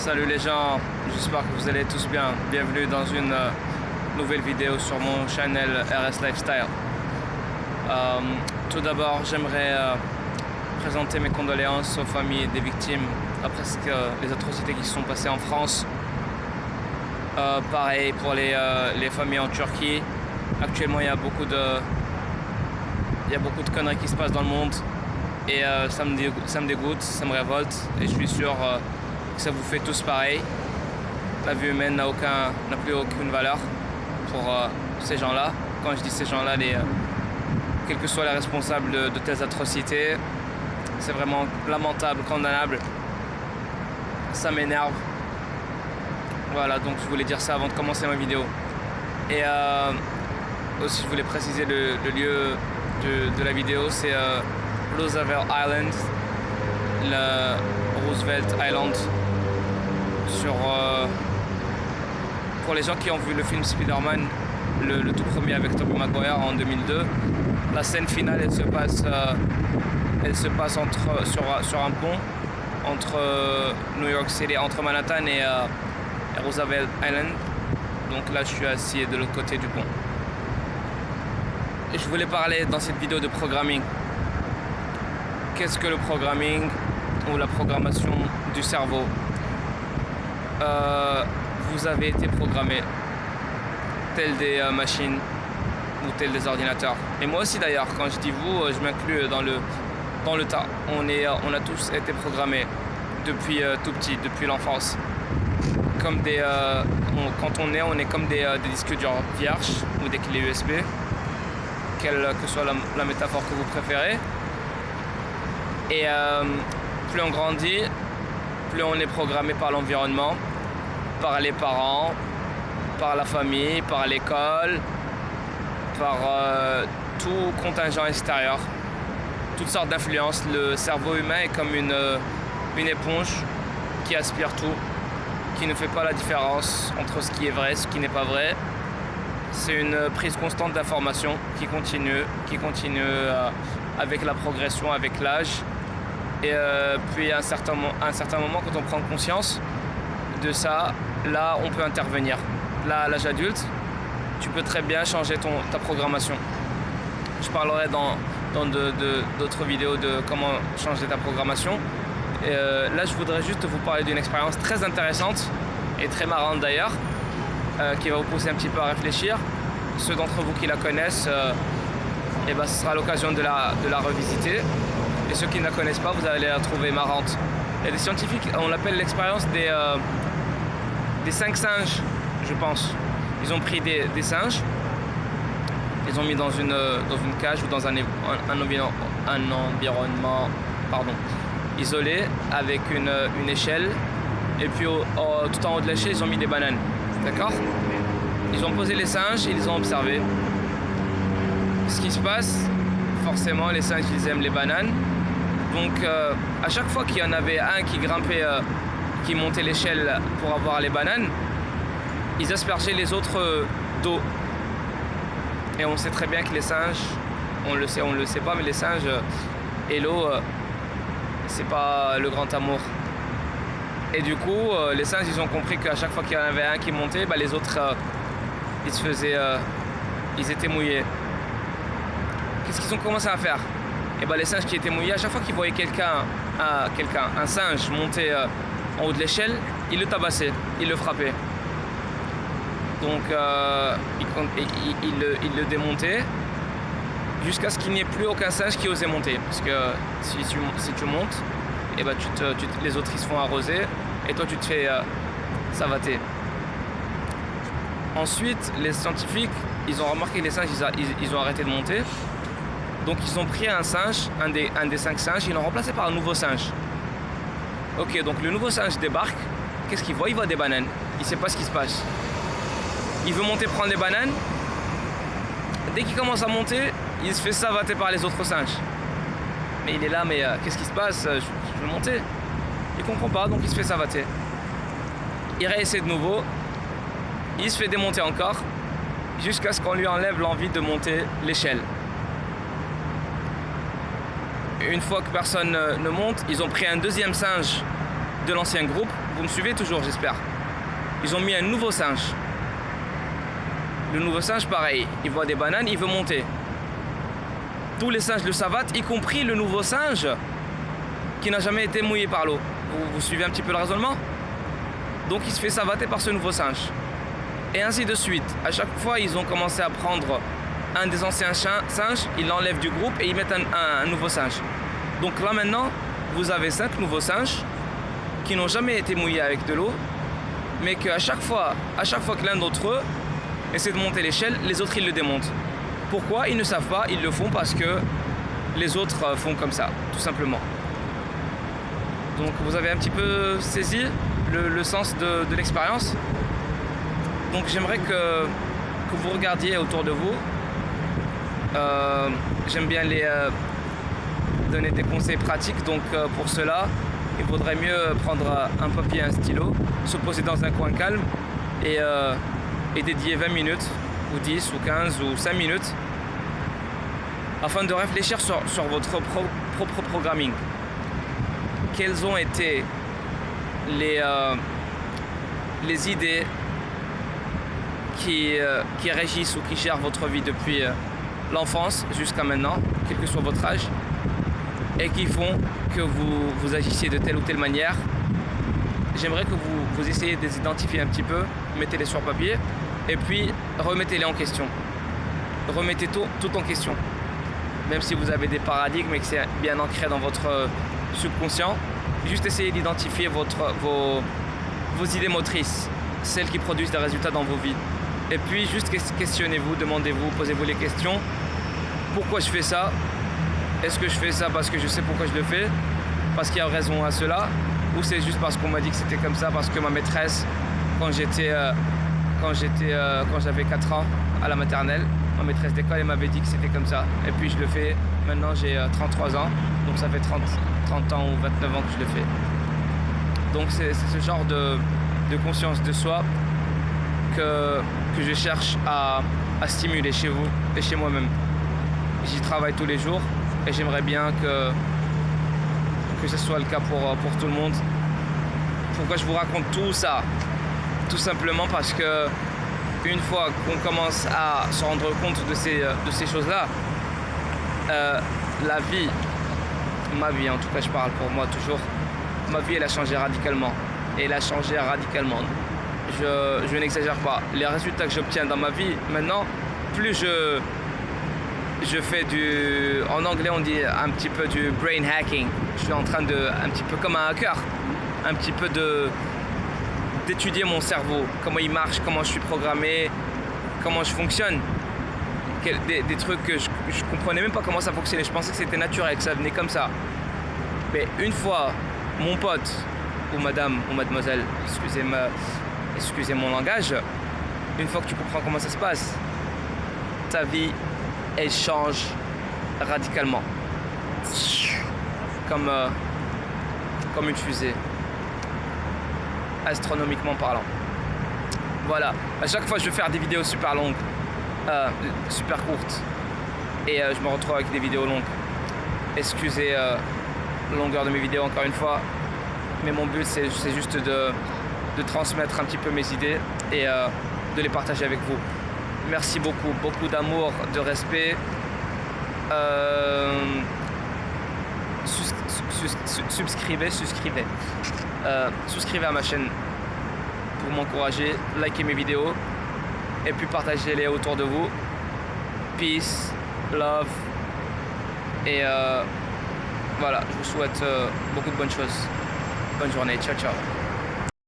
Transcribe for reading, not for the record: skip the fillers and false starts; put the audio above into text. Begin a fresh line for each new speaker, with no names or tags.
Salut les gens, j'espère que vous allez tous bien. Bienvenue dans une nouvelle vidéo sur mon channel RS Lifestyle. Tout d'abord, j'aimerais présenter mes condoléances aux familles des victimes après les atrocités qui se sont passées en France. Pareil pour les familles en Turquie. Actuellement, il y a beaucoup de conneries qui se passent dans le monde et ça me dégoûte, ça me révolte et je suis sûr que ça vous fait tous pareil. La vie humaine n'a plus aucune valeur pour ces gens-là. Quand je dis ces gens-là, quels que soient les responsables de telles atrocités, c'est vraiment lamentable, condamnable. Ça m'énerve. Voilà, donc je voulais dire ça avant de commencer ma vidéo. Et aussi, je voulais préciser le lieu de la vidéo, c'est Roosevelt Island, le Roosevelt Island. Pour les gens qui ont vu le film Spider-Man, le tout premier avec Tobey Maguire en 2002, la scène finale elle se passe sur un pont entre New York City, entre Manhattan et Roosevelt Island. Donc là je suis assis de l'autre côté du pont. Et je voulais parler dans cette vidéo de programming. Qu'est-ce que le programming ou la programmation du cerveau? Vous avez été programmé tel des machines ou tel des ordinateurs. Et moi aussi d'ailleurs, quand je dis vous, je m'inclus dans le tas. On a tous été programmés depuis tout petit, depuis l'enfance. Comme quand on est comme des disques durs vierges ou des clés USB, quelle que soit la métaphore que vous préférez. Et plus on grandit, plus on est programmé par l'environnement, par les parents, par la famille, par l'école, par tout contingent extérieur, toutes sortes d'influences. Le cerveau humain est comme une éponge qui aspire tout, qui ne fait pas la différence entre ce qui est vrai et ce qui n'est pas vrai. C'est une prise constante d'informations qui continue avec la progression, avec l'âge. Et puis à un certain moment, quand on prend conscience de ça, là on peut intervenir. Là, à l'âge adulte, tu peux très bien changer ta programmation. Je parlerai dans d'autres vidéos de comment changer ta programmation. Et là, je voudrais juste vous parler d'une expérience très intéressante et très marrante d'ailleurs, qui va vous pousser un petit peu à réfléchir. Ceux d'entre vous qui la connaissent, ce sera l'occasion de la revisiter. Et ceux qui ne la connaissent pas, vous allez la trouver marrante. Il y a des scientifiques, on l'appelle l'expérience des 5 singes, je pense. Ils ont pris des singes, ils ont mis dans une cage ou dans un environnement isolé avec une échelle. Et puis tout en haut de l'échelle, ils ont mis des bananes. D'accord? Ils ont posé les singes et ils les ont observés. Ce qui se passe, forcément, les singes, ils aiment les bananes. Donc, à chaque fois qu'il y en avait un qui grimpait, qui montait l'échelle pour avoir les bananes, ils aspergeaient les autres d'eau. Et on sait très bien que les singes, on le sait pas, mais les singes et l'eau, c'est pas le grand amour. Et du coup, les singes, ils ont compris qu'à chaque fois qu'il y en avait un qui montait, les autres, ils étaient mouillés. Qu'est-ce qu'ils ont commencé à faire? Et les singes qui étaient mouillés, à chaque fois qu'ils voyaient un singe monter en haut de l'échelle, ils le tabassaient, ils le frappaient. Donc ils le démontaient jusqu'à ce qu'il n'y ait plus aucun singe qui osait monter. Parce que si tu montes, les autres ils se font arroser et toi tu te fais savater. Ensuite, les scientifiques, ils ont remarqué que les singes ils ont arrêté de monter. Donc ils ont pris un singe, un des 5 singes, ils l'ont remplacé par un nouveau singe. Ok, donc le nouveau singe débarque, qu'est-ce qu'il voit? Il voit des bananes, il ne sait pas ce qui se passe. Il veut monter prendre des bananes, dès qu'il commence à monter, il se fait savater par les autres singes. Mais il est là, mais qu'est-ce qui se passe? Je veux monter. Il ne comprend pas, donc il se fait savater. Il réessaie de nouveau, il se fait démonter encore, jusqu'à ce qu'on lui enlève l'envie de monter l'échelle. Une fois que personne ne monte, ils ont pris un deuxième singe de l'ancien groupe Vous me suivez toujours, j'espère. Ils ont mis un nouveau singe. Le nouveau singe, pareil. Il voit des bananes, il veut monter. Tous les singes le savatent, y compris le nouveau singe qui n'a jamais été mouillé par l'eau. Vous suivez un petit peu le raisonnement? Donc il se fait savater par ce nouveau singe. Et ainsi de suite. À chaque fois, ils ont commencé à prendre un des anciens singes, ils l'enlèvent du groupe et ils mettent un nouveau singe. Donc là maintenant, vous avez 5 nouveaux singes qui n'ont jamais été mouillés avec de l'eau, mais qu'à chaque fois que l'un d'entre eux essaie de monter l'échelle, les autres ils le démontent. Pourquoi? Ils ne savent pas, ils le font parce que les autres font comme ça, tout simplement. Donc vous avez un petit peu saisi le sens de l'expérience. Donc j'aimerais que vous regardiez autour de vous. J'aime bien les donner des conseils pratiques, donc pour cela il vaudrait mieux prendre un papier et un stylo, se poser dans un coin calme et dédier 20 minutes ou 10 ou 15 ou 5 minutes afin de réfléchir sur votre propre programming. Quelles ont été les idées qui régissent ou qui gèrent votre vie depuis l'enfance jusqu'à maintenant, quel que soit votre âge, et qui font que vous agissiez de telle ou telle manière. J'aimerais que vous essayiez de les identifier un petit peu, mettez-les sur papier, et puis remettez-les en question. Remettez tout en question. Même si vous avez des paradigmes et que c'est bien ancré dans votre subconscient, juste essayez d'identifier vos idées motrices, celles qui produisent des résultats dans vos vies. Et puis juste questionnez-vous, demandez-vous, posez-vous les questions. Pourquoi je fais ça? Est-ce que je fais ça parce que je sais pourquoi je le fais? Parce qu'il y a raison à cela? Ou c'est juste parce qu'on m'a dit que c'était comme ça, parce que ma maîtresse, quand j'avais 4 ans à la maternelle, ma maîtresse d'école, elle m'avait dit que c'était comme ça. Et puis je le fais, maintenant j'ai 33 ans, donc ça fait 30 ans ou 29 ans que je le fais. Donc c'est ce genre de conscience de soi que je cherche à stimuler chez vous et chez moi-même. J'y travaille tous les jours et j'aimerais bien que ce soit le cas pour tout le monde. Pourquoi je vous raconte tout ça? Tout simplement parce que une fois qu'on commence à se rendre compte de ces choses-là, la vie, ma vie en tout cas, je parle pour moi toujours, ma vie elle a changé radicalement. Et elle a changé radicalement. Je n'exagère pas. Les résultats que j'obtiens dans ma vie maintenant, plus je fais en anglais on dit un petit peu du brain hacking. Je suis en train un petit peu comme un hacker, un petit peu d'étudier mon cerveau, comment il marche, comment je suis programmé, comment je fonctionne. Des trucs que je comprenais même pas comment ça fonctionnait. Je pensais que c'était naturel, que ça venait comme ça. Mais une fois, mon pote, ou madame, ou mademoiselle, excusez mon langage, une fois que tu comprends comment ça se passe, ta vie, elle change radicalement. Comme une fusée. Astronomiquement parlant. Voilà. À chaque fois, je vais faire des vidéos super longues, super courtes. Et je me retrouve avec des vidéos longues. Excusez la longueur de mes vidéos encore une fois. Mais mon but, c'est juste de transmettre un petit peu mes idées et de les partager avec vous. Merci beaucoup, beaucoup d'amour, de respect. Souscrivez à ma chaîne pour m'encourager, likez mes vidéos et puis partagez-les autour de vous. Peace, love et voilà, je vous souhaite beaucoup de bonnes choses. Bonne journée, ciao ciao.